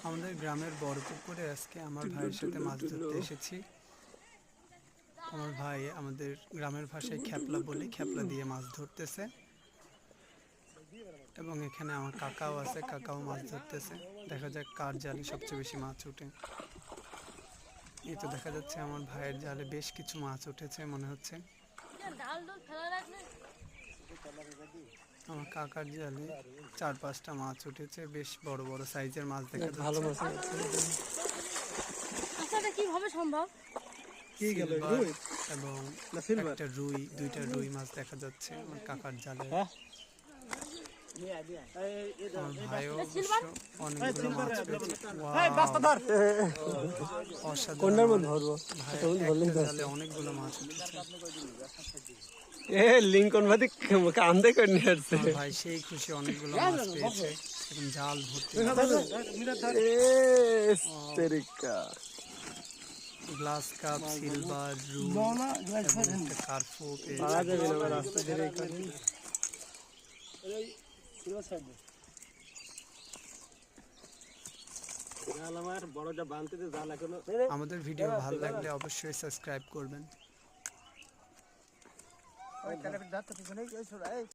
আমাদের গ্রামের বড় পুকুরে আজকে আমার ভাইয়ের সাথে মাছ ধরতে এসেছি। আমার ভাই আমাদের গ্রামের ভাষায় খ্যাপলা বলি, খ্যাপলা দিয়ে মাছ ধরতেছে এবং এখানে আমার কাকাও আছে, কাকাও মাছ ধরতেছে। দেখা যাক কার জালে সবচেয়ে বেশি মাছ ওঠে। এই তো দেখা যাচ্ছে আমার ভাইয়ের জালে বেশ কিছু মাছ উঠেছে মনে হচ্ছে। আমার কাকার জালে 4-5টা মাছ উঠেছে, বেশ বড় বড় সাইজের মাছ দেখা যাচ্ছে। কিভাবে সম্ভব? এবং একটা রুই, 2টা রুই মাছ দেখা যাচ্ছে আমার কাকার জালে। আমার ভাইও অনেকগুলো মাছ পেয়েছে। অসাধারণ, জালে অনেকগুলো মাছ উঠেছে। লিঙ্কন ভাই কান্দে করে নিয়ে আসছে। ভাই সেই খুশি, অনেকগুলো মাছ পেয়েছে এবং জাল ভর্তি। গ্লাস কাপ, সিলভার, রুই এবং একটা কার্পো আমাদের ভিডিও ভালো লাগলে অবশ্যই সাবস্ক্রাইব করবেন।